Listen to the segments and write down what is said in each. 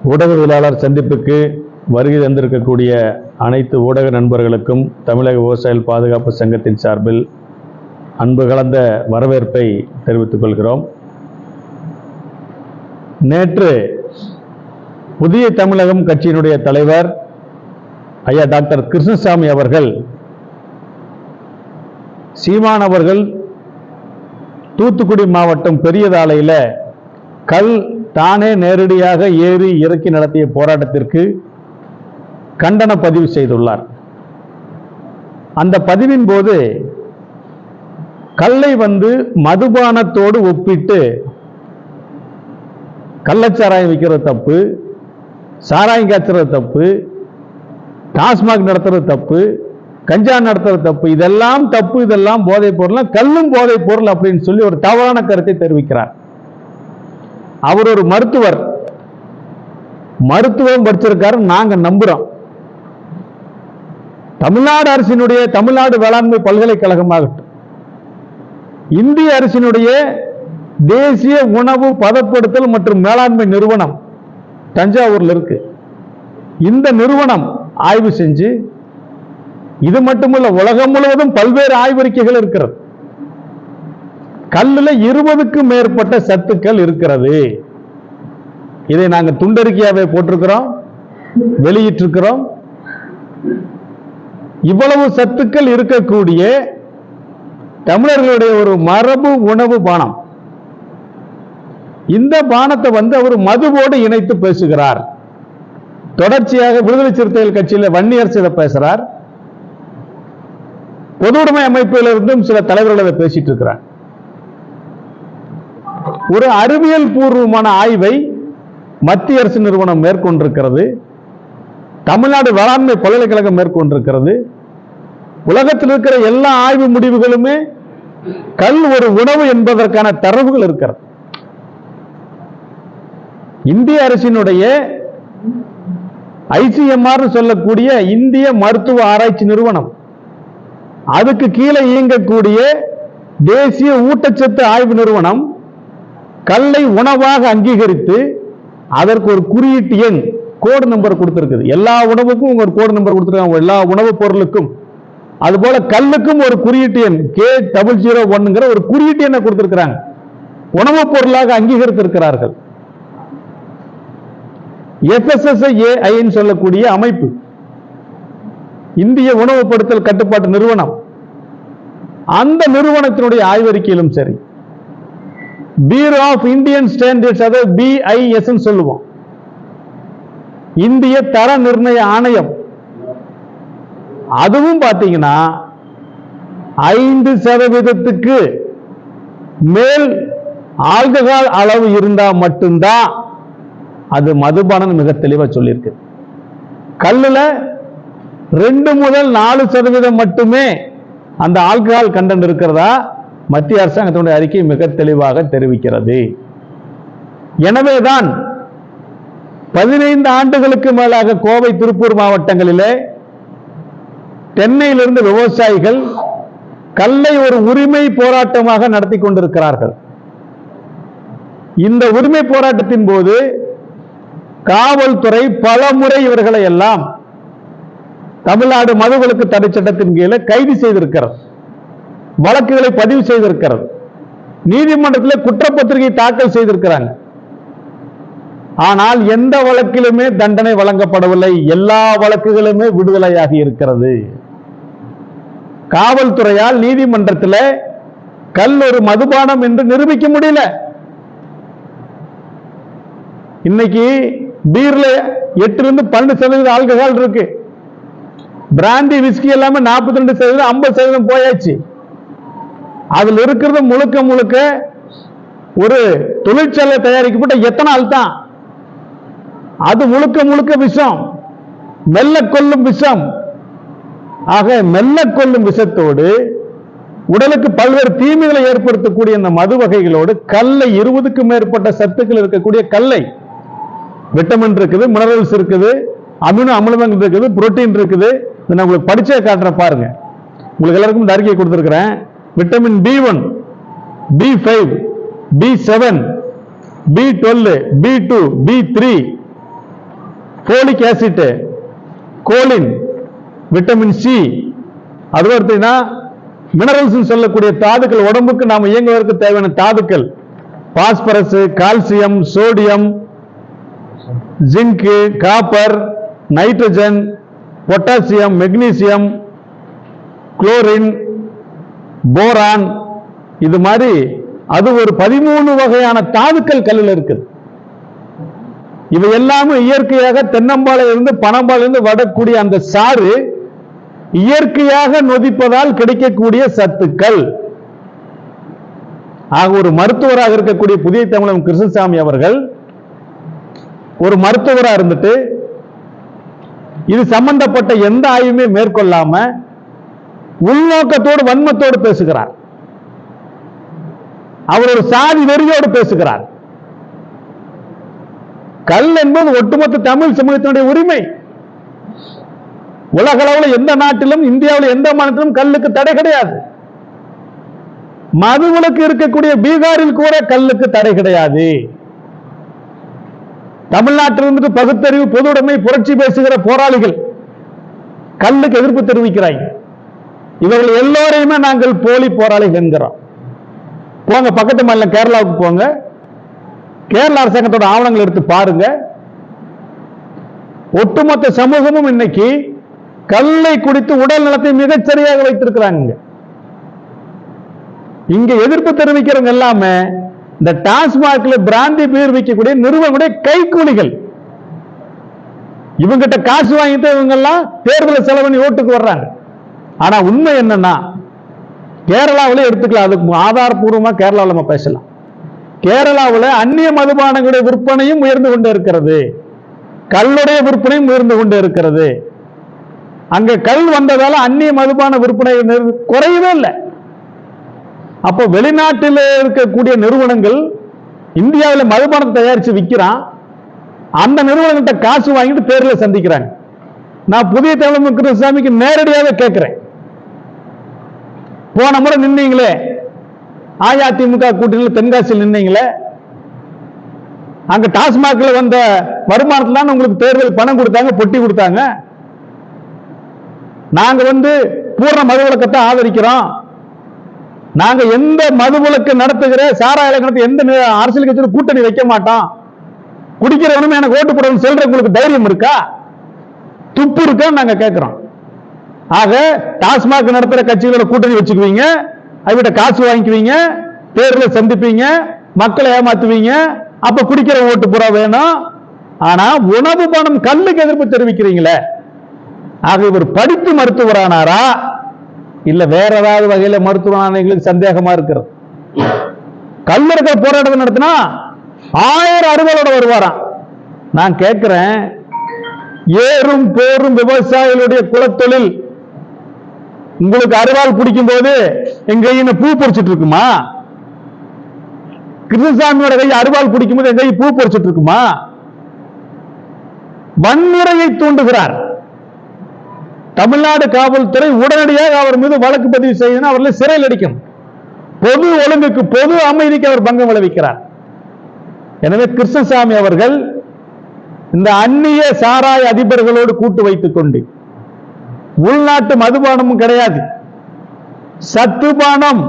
ஊடகவியலாளர் சந்திப்புக்கு வருகை தந்திருக்கக்கூடிய அனைத்து ஊடக நண்பர்களுக்கும் தமிழக விவசாயிகள் பாதுகாப்பு சங்கத்தின் சார்பில் அன்பு கலந்த வரவேற்பை தெரிவித்துக் கொள்கிறோம். நேற்று புதிய தமிழகம் கட்சியினுடைய தலைவர் ஐயா டாக்டர் கிருஷ்ணசாமி அவர்கள் சீமான் அவர்கள் தூத்துக்குடி மாவட்டம் பெரியதாலையில் கல் தானே நேரடியாக ஏறி இறக்கி நடத்திய போராட்டத்திற்கு கண்டன பதிவு செய்துள்ளார். அந்த பதிவின் போது கல்லை மதுபானத்தோடு ஒப்பிட்டு கள்ளச்சாராயம் விற்கிறது தப்பு, சாராயம் காய்ச்சறது தப்பு, டாஸ்மாக் நடத்துறது தப்பு, கஞ்சா நடத்துறது தப்பு, இதெல்லாம் தப்பு, இதெல்லாம் போதைப் பொருள், கல்லும் போதைப் பொருள் அப்படின்னு சொல்லி ஒரு தவறான கருத்தை தெரிவிக்கிறார். அவர் ஒரு மருத்துவர், மருத்துவம் படிச்சிருக்காரு, நாங்க நம்புறோம். தமிழ்நாடு அரசினுடைய தமிழ்நாடு வேளாண்மை பல்கலைக்கழகமாகட்டும், இந்திய அரசினுடைய தேசிய உணவு பதப்படுத்தல் மற்றும் மேலாண்மை நிறுவனம் தஞ்சாவூர்ல இருக்கு. இந்த நிறுவனம் ஆய்வு செஞ்சு, இது மட்டுமல்ல, உலகம் முழுவதும் பல்வேறு ஆய்வறிக்கைகள் இருக்கிறது. கல்லுல 20க்கும் மேற்பட்ட சத்துக்கள் இருக்கிறது. இதை நாங்கள் துண்டறிக்கையாவே போட்டிருக்கிறோம், வெளியிட்டிருக்கிறோம். இவ்வளவு சத்துக்கள் இருக்கக்கூடிய தமிழர்களுடைய ஒரு மரபு உணவு பானம், இந்த பானத்தை அவர் மதுவோடு இணைத்து பேசுகிறார். தொடர்ச்சியாக விடுதலை சிறுத்தைகள் கட்சியில் வன்னியரசு இதை பேசுறார். பொது உடைமை அமைப்பிலிருந்தும் சில தலைவர்கள் அதை பேசிட்டு இருக்கிறார். ஒரு அறிவியல் பூர்வமான ஆய்வை மத்திய அரசு நிறுவனம் மேற்கொண்டிருக்கிறது, தமிழ்நாடு வேளாண்மை பல்கலைக்கழகம் மேற்கொண்டிருக்கிறது. உலகத்தில் இருக்கிற எல்லா ஆய்வு முடிவுகளுமே கல் ஒரு உணவு என்பதற்கான தரவுகள் இருக்கிறது. இந்திய அரசினுடைய ஐசிஎம்ஆர் சொல்லக்கூடிய இந்திய மருத்துவ ஆராய்ச்சி நிறுவனம், அதுக்கு கீழே இயங்கக்கூடிய தேசிய ஊட்டச்சத்து ஆய்வு நிறுவனம் கல்லை உணவாக அங்கீகரித்து அதற்கு ஒரு குறியீட்டு எண், கோடு நம்பர் கொடுத்திருக்குது. எல்லா உணவுக்கும் ஒரு கோடு நம்பர் கொடுத்திருக்காங்க, எல்லா உணவுப் பொருளுக்கும். அதுபோல கல்லுக்கும் ஒரு குறியீட்டு எண் K001 ஒரு குறியீட்டு எண்ணை கொடுத்திருக்கிறாங்க, உணவுப் பொருளாக அங்கீகரித்திருக்கிறார்கள். FSSAI சொல்லக்கூடிய அமைப்பு, இந்திய உணவுப்படுத்தல் கட்டுப்பாட்டு நிறுவனம், அந்த நிறுவனத்தினுடைய ஆய்வறிக்கையிலும் சரி, பியூரோ ஆஃப் இந்தியன் ஸ்டாண்டர்ட்ஸ், அதாவது BIS சொல்லுவோம், இந்திய தர நிர்ணய ஆணையம், அதுவும் பார்த்தீங்கன்னா 5% மேல் ஆல்கஹால் அளவு இருந்தா மட்டும்தான் அது மதுபானம் மிக தெளிவா சொல்லியிருக்கு. கல்லுல 2 முதல் 4% மட்டுமே அந்த ஆல்கஹால் கண்டென்ட் இருக்கிறதா மத்திய அரசாங்கத்தினுடைய அறிக்கை மிக தெளிவாக தெரிவிக்கிறது. எனவேதான் 15 ஆண்டுகளுக்கு மேலாக கோவை, திருப்பூர் மாவட்டங்களிலே தென்னையிலிருந்து விவசாயிகள் கல்லை ஒரு உரிமை போராட்டமாக நடத்தி கொண்டிருக்கிறார்கள். இந்த உரிமை போராட்டத்தின் போது காவல்துறை பல முறை இவர்களை எல்லாம் தமிழ்நாடு மதுவிலக்கு தடை சட்டத்தின் கீழே கைது செய்திருக்கிறது, வழக்குகளை பதிவு செய்திருக்கிறது, நீதிமன்றத்தில் குற்றப்பத்திரிகை தாக்கல் செய்திருக்கிறாங்க. ஆனால் எந்த வழக்கிலுமே தண்டனை வழங்கப்படவில்லை, எல்லா வழக்குகளுமே விடுதலையாகி இருக்கிறது. காவல்துறையால் நீதிமன்றத்தில் கல் ஒரு மதுபானம் என்று நிரூபிக்க முடியல. இன்னைக்கு பீர்ல 8 to 12% ஆல்கஹால் இருக்கு, பிராண்டி விஸ்கி எல்லாமே 42%, 50% போயாச்சு. அதுல இருக்கிறது முழுக்க முழுக்க ஒரு தொழிற்சாலை தயாரிக்கப்பட்ட எத்தனால் தான். அது முழுக்க முழுக்க விஷம், மெல்ல கொல்லும் விஷம். ஆக மெல்ல கொல்லும் விஷத்தோடு உடலுக்கு பல்வேறு தீமைகளை ஏற்படுத்தக்கூடிய இந்த மது வகைகளோடு கல்லை, 20க்கும் மேற்பட்ட சத்துக்கள் இருக்கக்கூடிய கல்லை, விட்டமின் இருக்குது, மினரல்ஸ் இருக்குது, அமினோ அமிலங்கள் இருக்குது, புரோட்டீன் இருக்குது. நான் உங்களுக்கு படிச்சே காட்டுறேன் பாருங்க. உங்களுக்கு எல்லாருக்கும் இந்த அறிக்கை கொடுத்திருக்கிறேன். Vitamin B1, B5, B7, B12, B2, B3, folic acid, choline, vitamin C, அது பார்த்தீங்கன்னா மினரல்ஸ் சொல்லக்கூடிய தாதுக்கள், உடம்புக்கு நாம இயங்குவதற்கு தேவையான தாதுக்கள், phosphorus, calcium, sodium, zinc, copper, nitrogen, potassium, magnesium, chlorine, boron, இது மாதிரி அது ஒரு 13 வகையான தாதுக்கள் கல்லில் இருக்குது. இவை எல்லாமே இயற்கையாக தென்னம்பாளையிலிருந்து இருந்து பனம்பாளையிலிருந்து வரக்கூடிய அந்த சாறு இயற்கையாக நொதிப்பதால் கிடைக்கக்கூடிய சத்துக்கள். ஆக ஒரு மருத்துவராக இருக்கக்கூடிய புதிய தமிழகம் கிருஷ்ணசாமி அவர்கள் ஒரு மருத்துவராக இருந்துட்டு இது சம்பந்தப்பட்ட எந்த ஆய்வுமே மேற்கொள்ளாம உள்நோக்கத்தோடு வன்மத்தோடு பேசுகிறார். அவர் ஒரு சாதி வெறியோடு பேசுகிறார். கல் என்பது ஒட்டுமொத்த தமிழ் சமூகத்தினுடைய உரிமை. உலக அளவில் எந்த நாட்டிலும் இந்தியாவில் எந்த மாநிலத்திலும் கல்லுக்கு தடை கிடையாது. மதுவிலக்கு இருக்கக்கூடிய பீகாரில் கூட கல்லுக்கு தடை கிடையாது. தமிழ்நாட்டில் இருந்து பகுத்தறிவு, பொதுவுடைமை, புரட்சி பேசுகிற போராளிகள் கல்லுக்கு எதிர்ப்பு தெரிவிக்கிறாங்க. இவர்கள் எல்லோரையுமே நாங்கள் போலி போராளிகள் என்கிறோம். போங்க பக்கத்து மாநிலம் கேரளாவுக்கு போங்க, கேரள அரசாங்கத்தோட ஆவணங்கள் எடுத்து பாருங்க. ஒட்டுமொத்த சமூகமும் இன்னைக்கு கல்லை குடித்து உடல் நலத்தை மிகச்சரியாக வைத்திருக்கிறாங்க. இங்க எதிர்ப்பு தெரிவிக்கிறவங்க எல்லாமே இந்த டாஸ்மாக்ல பிராந்தி பீர் விற்கக்கூடிய நிறுவனங்களுடைய கைக்கூலிகள். இவங்கிட்ட காசு வாங்கிட்டு இவங்க எல்லாம் தேர்தல் செலவு பண்ணி ஓட்டுக்கு வர்றாங்க. ஆனா உண்மை என்னன்னா, கேரளாவில எடுத்துக்கலாம், அதுக்கு ஆதாரப்பூர்வமா கேரளாவில் நம்ம பேசலாம். கேரளாவில் அந்நிய மதுபானங்களுடைய விற்பனையும் உயர்ந்து கொண்டே இருக்கிறது, கல்லுடைய விற்பனையும் உயர்ந்து கொண்டே இருக்கிறது. அங்க கல் வந்ததால அந்நிய மதுபான விற்பனை குறையவே இல்லை. அப்போ வெளிநாட்டில் இருக்கக்கூடிய நிறுவனங்கள் இந்தியாவில் மதுபானத்தை தயாரிச்சு விற்கிறான், அந்த நிறுவனங்கிட்ட காசு வாங்கிட்டு தேர்தலில் சந்திக்கிறாங்க. நான் புதிய தமிழகம் கிருஷ்ணசாமிக்கு நேரடியாக கேட்கிறேன், போன முறை நின்னீங்களே அஇஅதிமுக கூட்டணியில் தென்காசியில் நின்னீங்களே, அங்க டாஸ்மாக்ல வந்த வருமானத்தில் உங்களுக்கு தேர்தல் பணம் கொடுத்தாங்க, பொட்டி கொடுத்தாங்க. நாங்க பூர்ண மதுவிலக்கத்தை ஆதரிக்கிறோம். நாங்க எந்த மதுவிலக்கு நடத்துகிற சாராய நடத்த எந்த அரசியல் கட்சியில் கூட்டணி வைக்க மாட்டோம். குடிக்கிறவனும் எனக்கு ஓட்டு போடணும்னு சொல்ற உங்களுக்கு தைரியம் இருக்கா, துப்பு இருக்கா நாங்க கேட்கிறோம். ஆக டாஸ்மாக் நடத்துற கட்சிகளோட கூட்டணி வச்சுக்குவீங்க, அவங்கிட்ட காசு வாங்கிக்குவீங்க, தேர்தலை சந்திப்பீங்க, மக்களை ஏமாத்துவீங்க, அப்ப குடிக்கிற ஓட்டு புறா வேணும். ஆனா உணவு பணம் கல்லுக்கு எதிர்ப்பு தெரிவிக்கிறீங்களே. ஆக இவர் படித்து மருத்துவரானாரா இல்ல வேற ஏதாவது வகையில மருத்துவரான எங்களுக்கு சந்தேகமா இருக்கிறது. கல்லுக்கிற போராட்டத்தை நடத்தினா 1000 அறுவலோட வருவாராம். நான் கேட்கிறேன், ஏறும் போரும் விவசாயிகளுடைய குலத்தொழில் உங்களுக்கு அறுவாள் பிடிக்கும் போது எங்க கையில பூ பொறிச்சிட்டு இருக்குமா? கிருஷ்ணசாமியோட கை அறுவாள் பிடிக்கும் போது எங்க கை பூ பொறிச்சிட்டு இருக்குமா? வன்முறையை தூண்டுகிறார். தமிழ்நாடு காவல்துறை உடனடியாக அவர் மீது வழக்கு பதிவு செய்யணும், அவர்களை சிறையில் அடிக்கணும். பொது ஒழுங்குக்கு, பொது அமைதிக்கு அவர் பங்கம் விளைவிக்கிறார். எனவே கிருஷ்ணசாமி அவர்கள் இந்த அந்நிய சாராய அதிபர்களோடு கூட்டு வைத்துக் கொண்டு, உள்நாட்டு மதுபானமும் கிடையாது, சத்து பானம்,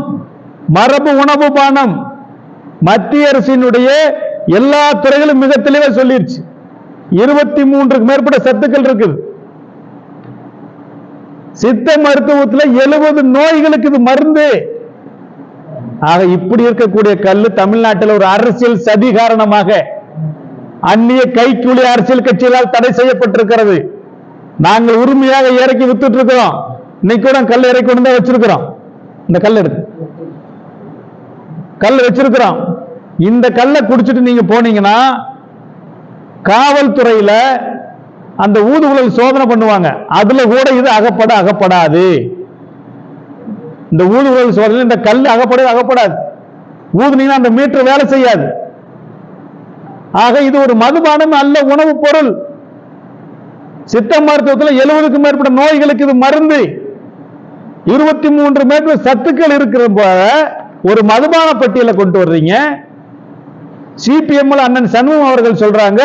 மரபு உணவு பானம், மத்திய அரசினுடைய எல்லா துறைகளும் மிக தெளிவா சொல்லிருச்சு. 23க்கு மேற்பட்ட சத்துக்கள் இருக்குது. சித்த மருத்துவத்தில் 70 நோய்களுக்கு இது மருந்து. ஆக இப்படி இருக்கக்கூடிய கல்லு தமிழ்நாட்டில் ஒரு அரசியல் சதி காரணமாக அந்நிய கைக்கூலி அரசியல் கட்சிகளால் தடை செய்யப்பட்டிருக்கிறது. நாங்கள் உரிமையாக இறக்கி வித்துட்டு இருக்கிறோம். இன்னைக்கு கூட கல் இறக்கி கொண்டு தான் வச்சிருக்கிறோம். இந்த கல் எடுத்து கல் வச்சிருக்கிறோம். இந்த கல்லை குடிச்சிட்டு நீங்க போனீங்கன்னா காவல்துறையில அந்த ஊதுகுழல் சோதனை பண்ணுவாங்க, அதுல கூட இது அகப்படாது. இந்த ஊதுகுழல் சோதனை இந்த கல் அகப்படாது. ஊதுனீங்கன்னா அந்த மீட்டர் வேலை செய்யாது. ஆக இது ஒரு மதுபானம் அல்ல, உணவு பொருள். சித்த மருத்துவத்தில் 70க்கும் மேற்பட்ட நோய்களுக்கு இது மருந்து. 23 மேற்பட்ட சத்துக்கள் இருக்கிற ஒரு மதுபான பட்டியலை கொண்டு வர்றீங்க. சிபிஎம் அண்ணன் சண்முகம் அவர்கள் சொல்றாங்க,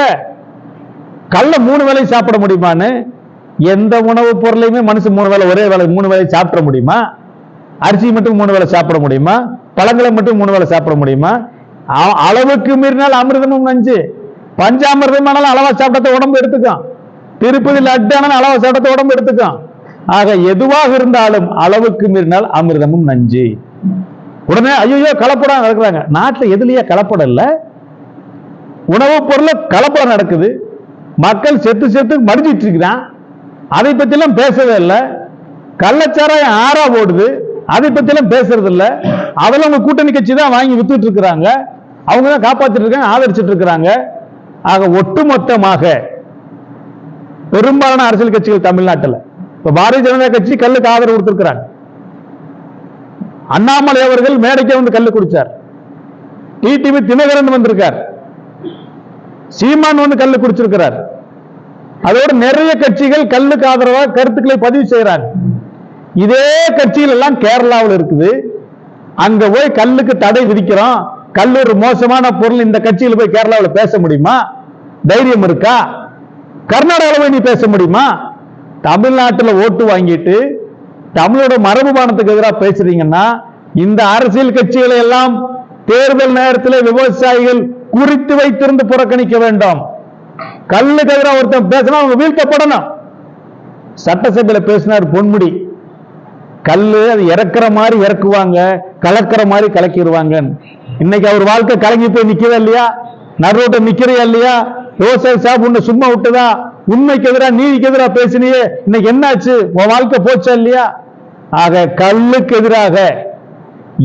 கல்ல 3 வேளை சாப்பிட முடியுமான்னு? எந்த உணவுப் பொருளையுமே மனுஷன் 3 வேளை ஒரே வேளை 3 வேளை சாப்பிட முடியுமா? அரிசி மட்டும் 3 வேளை சாப்பிட முடியுமா? பழங்களை மட்டும் 3 வேளை சாப்பிட முடியுமா? அளவுக்கு மீறினால் அமிர்தமும் நஞ்சு. பஞ்சாமிர்தமானாலும் அளவா சாப்பிட்டத உடம்பு எடுத்துக்கும். திருப்பதி லட்டானாலும் அளவா சாப்பிட்டத உடம்பு எடுத்துக்கும். ஆக எதுவாக இருந்தாலும் அளவுக்கு மீறினால் அமிர்தமும் நஞ்சு. உடனே ஐயோ கலப்படம் நடக்கிறாங்க. நாட்டில் எதுலயே கலப்படம் இல்ல, உணவுப் பொருள் கலப்படம் நடக்குது. மக்கள் செத்து மடிஞ்சிட்டு இருக்கிறான். அதை பத்திலாம் பேசவே இல்லை. கள்ளச்சாராயம் ஆறா ஓடுது, அதை பத்திலாம் பேசுறது இல்ல. அதெல்லாம் உங்க கூட்டணி கட்சி தான் வாங்கி வித்துட்டு இருக்கிறாங்க, அவங்க தான் காப்பாற்றிட்டு இருக்காங்க, ஆதரிச்சிட்டு இருக்கிறாங்க. ஆக ஒட்டுமொத்தமாக பெரும்பாலான அரசியல் கட்சிகள் தமிழ்நாட்டில் இப்ப பாரதிய ஜனதா கட்சி கல்லுக்கு ஆதரவு கொடுத்திருக்கிறாங்க. அண்ணாமலை அவர்கள் மேடைக்கு வந்து கல்லு குடிச்சார். டிடிவி தினகரன் வந்திருக்கார். சீமான் வந்து கல்லு குடிச்சிருக்கிறார். அதோடு நிறைய கட்சிகள் கல்லுக்கு ஆதரவாக கருத்துக்களை பதிவு செய்யறாங்க. இதே கட்சிகள் எல்லாம் கேரளாவில் இருக்குது. அங்க போய் கல்லுக்கு தடை விதிக்கிறோம், கல் ஒரு மோசமான பொருள், இந்த கட்சியில் போய் கேரளாவில் பேச முடியுமா? தைரியம் இருக்கா? கர்நாடகாவில் போய் நீ பேச முடியுமா? தமிழ்நாட்டில் ஓட்டு வாங்கிட்டு தமிழோட மரபுபானத்துக்கு எதிராக பேசுறீங்கன்னா இந்த அரசியல் கட்சிகளை எல்லாம் தேர்தல் நேரத்தில் விவசாயிகள் குறித்து வைத்திருந்து புறக்கணிக்க வேண்டும். கல்லுக்கு எதிராக ஒருத்தன் பேசினா அவங்க வீழ்த்தப்படணும். சட்டசபையில் பேசினார் பொன்முடி, கல்லு அது இறக்குற மாதிரி இறக்குவாங்க, கலக்கிற மாதிரி கலக்கிடுவாங்க. இன்னைக்கு அவர் வாழ்க்கை கலங்கி போய் நிக்கவே இல்லையா? நடுரோட்ட நிக்கிறையா இல்லையா? விவசாய சாப்பிட்டு சும்மா விட்டுதா? உண்மைக்கு எதிராக நீதிக்கு எதிராக பேசினியே, இன்னைக்கு என்னாச்சு? உன் வாழ்க்கை போச்சா இல்லையா? ஆக கல்லுக்கு எதிராக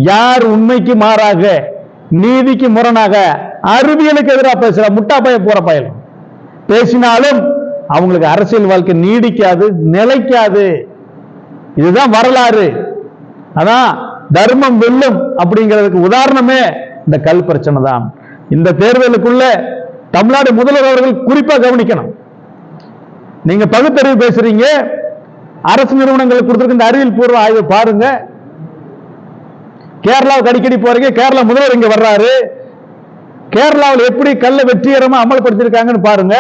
யார் உண்மைக்கு மாறாக நீதிக்கு முரணாக அறிவியலுக்கு எதிராக பேசுற முட்டா பய போற பயல் பேசினாலும் அவங்களுக்கு அரசியல் வாழ்க்கை நீடிக்காது, நிலைக்காது. இதுதான் வரலாறு. அதான் தர்மம் வெல்லும் அப்படிங்கிறதுக்கு உதாரணமே இந்த கல் பிரச்சனை தான். இந்த தேர்தலுக்குள்ள தமிழ்நாடு முதல்வர் அவர்கள் குறிப்பா கவனிக்கணும். நீங்க பகுத்தறிவு பேசுறீங்க, அரசு நிறுவனங்களுக்கு கொடுத்திருக்க இந்த அறிவியல் பூர்வ ஆய்வு பாருங்க. கேரளாவுக்கு அடிக்கடி போறீங்க, கேரளா முதல்வர் இங்க வர்றாரு, கேரளாவில் எப்படி கல்ல வெற்றிகரமா அமல்படுத்திருக்காங்கன்னு பாருங்க.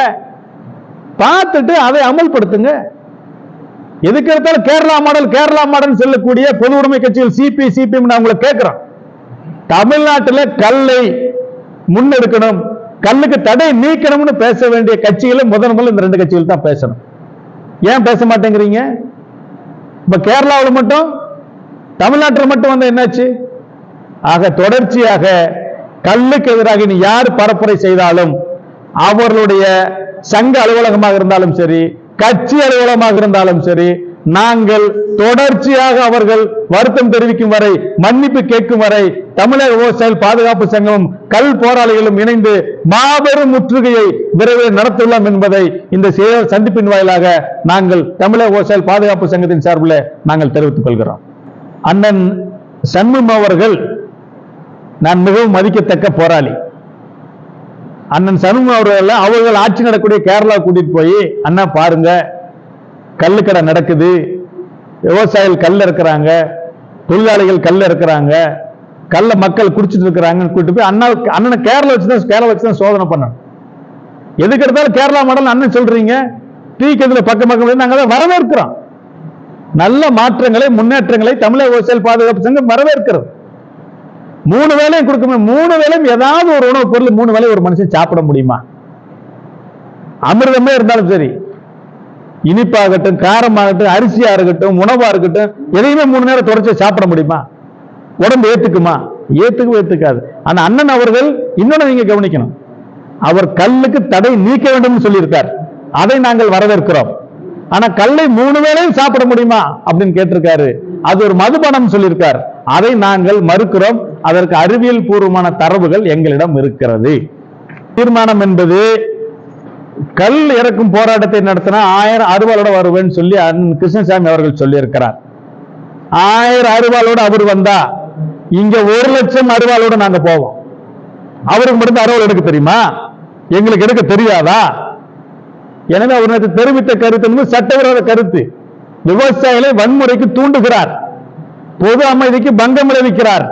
பார்த்துட்டு அதை அமல்படுத்துங்க. எதுக்கு எடுத்தாலும் கேரளா மாடல் சொல்லக்கூடிய பொது உடைமை கட்சிகள் சிபிஎம் அவங்களை கேட்கிறோம். தமிழ்நாட்டில் கல்லை முன்னெடுக்கணும், கல்லுக்கு தடை நீக்கணும்னு பேச வேண்டிய கட்சிகளை முதல் இந்த 2 கட்சிகள் தான் பேசணும். ஏன் பேச மாட்டேங்கிறீங்க? இப்ப கேரளாவில் மட்டும் தமிழ்நாட்டில் மட்டும் வந்து என்னாச்சு? ஆக தொடர்ச்சியாக கல்லுக்கு எதிராக நீ யார் பரப்புரை செய்தாலும் அவர்களுடைய சங்க அலுவலகமாக இருந்தாலும் சரி, கட்சி அலுவலகமாக இருந்தாலும் சரி, நாங்கள் தொடர்ச்சியாக அவர்கள் வருத்தம் தெரிவிக்கும் வரை, மன்னிப்பு கேட்கும் வரை தமிழக விவசாயிகள் பாதுகாப்பு சங்கமும் கல் போராளிகளும் இணைந்து மாபெரும் முற்றுகையை விரைவில் நடத்துள்ளோம் என்பதை இந்த சந்திப்பின் வாயிலாக நாங்கள் தமிழக விவசாயிகள் பாதுகாப்பு சங்கத்தின் சார்பில் நாங்கள் தெரிவித்துக் கொள்கிறோம். அண்ணன் சண்முகம் அவர்கள் நான் மிகவும் மதிக்கத்தக்க போராளி. அண்ணன் சண்முகம் அவர்கள் ஆட்சி நடக்கூடிய கேரளா கூட்டிட்டு போய், அண்ணா பாருங்க கல்லுக்கடை நடக்குது, விவசாயிகள் கல்ல இருக்கிறாங்க, தொழிலாளிகள் கல்ல இருக்கிறாங்க, கல்ல மக்கள் குடிச்சிட்டு இருக்கிறாங்கன்னு கூட்டிட்டு போய் அண்ணனை கேரளா வச்சுதான் சோதனை பண்ணணும். எதுக்கு எடுத்தாலும் கேரளா மாடல் அண்ணன் சொல்றீங்க, தீக்கதில் பக்கம் நாங்க தான் வரவேற்கிறோம். நல்ல மாற்றங்களை, முன்னேற்றங்களை தமிழக விவசாயிகள் பாதுகாப்பு சங்கம் வரவேற்கிறது. 3 வேளையும் கொடுக்கணும். 3 வேளையும் ஏதாவது ஒரு உணவுப் பொருள் 3 வேளை ஒரு மனுஷன் சாப்பிட முடியுமா? அமிர்தமே இருந்தாலும் சரி, இனிப்பாகட்டும், காரமாகட்டும், அரிசியா இருக்கட்டும், உணவா இருக்கட்டும், எதையுமே 3 நேரம் தொடர்ச்சி சாப்பிட முடியுமா? உடம்பு ஏத்துக்குமா? ஏத்துக்காது. ஆனா அண்ணன் அவர்கள் இன்னொன்னு நீங்க கவனிக்கணும், அவர் கல்லுக்கு தடை நீக்க வேண்டும் சொல்லியிருக்கார். அதை நாங்கள் வரவேற்கிறோம். ஆனா கல்லை 3 வேளையும் சாப்பிட முடியுமா அப்படின்னு கேட்டிருக்காரு. அது ஒரு மதுபானம் சொல்லியிருக்கார். அதை நாங்கள் மறுக்கிறோம். அதற்கு அறிவியல் பூர்வமான தரவுகள் எங்களிடம் இருக்கிறது. தீர்மானம் என்பது கல் இறக்கும் போராட்டத்தை நடத்தினா 1000 அருவாளோட வருவேன்னு சொல்லி கிருஷ்ணசாமி அவர்கள் சொல்லி இருக்கிறார். 1000 அருவாளோட அவர் வந்தா இங்க 1,00,000 அருவாளோட நாங்க போவோம். அவருக்கு மட்டும் அருவாள் எடுக்க தெரியுமா? எங்களுக்கு எடுக்க தெரியாதா? எனவே அவர் தெரிவித்த கருத்து என்பது சட்டவிரோத கருத்து. விவசாயிகளை வன்முறைக்கு தூண்டுகிறார், பொது அமைதிக்கு பங்கம் விளைவிக்கிறார்.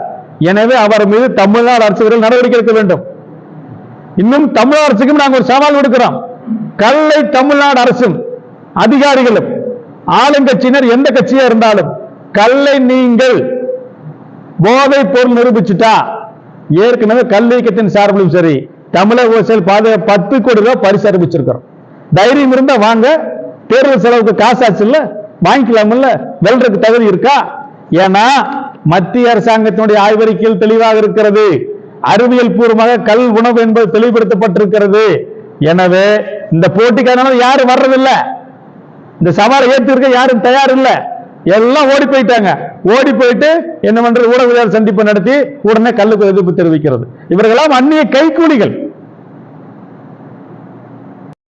எனவே அவர் மீது தமிழ்நாடு அரசுகள் நடவடிக்கை எடுக்க வேண்டும். இன்னும் தமிழக அரசுக்கும் நாங்கள் ஒரு சவால் விடுக்கிறோம். கல்லை தமிழ்நாடு அரசும் அதிகாரிகளும் ஆளுங்கட்சியினர் எந்த கட்சியா இருந்தாலும் கல்லை நீங்கள் போதை பொருள் நிரூபிச்சுட்டா, ஏற்கனவே கல் இயக்கத்தின் சார்பிலும் சரி தமிழக விவசாயிகள் பாதுகாப்பு 10 கோடி ரூபாய் பரிசு அறிவிச்சிருக்கிறோம். தைரியம் இருந்தா வாங்க, தேர்தல் செலவுக்கு காசாச்சு இல்ல, வாங்கிக்கலாம்ல, வெல்றதுக்கு தகுதி இருக்கா? ஏன்னா மத்திய அரசாங்கத்தினுடைய ஆய்வறிக்கையில் தெளிவாக இருக்கிறது, அறிவியல் பூர்வமாக கல் உணவு என்பது தெளிவுபடுத்தப்பட்டிருக்கிறது. எனவே இந்த போட்டிக்கான யாரும் வர்றதில்லை, இந்த சவாலை ஏற்றிருக்க யாரும் தயார் இல்லை, எல்லாம் ஓடி போயிட்டாங்க. ஓடி போயிட்டு என்ன பண்றது, ஊடகவியலாளர் சந்திப்பு நடத்தி உடனே கல்லுக்கு எதிர்ப்பு தெரிவிக்கிறது. இவர்களெல்லாம் அந்நிய கைக்கூலிகள்.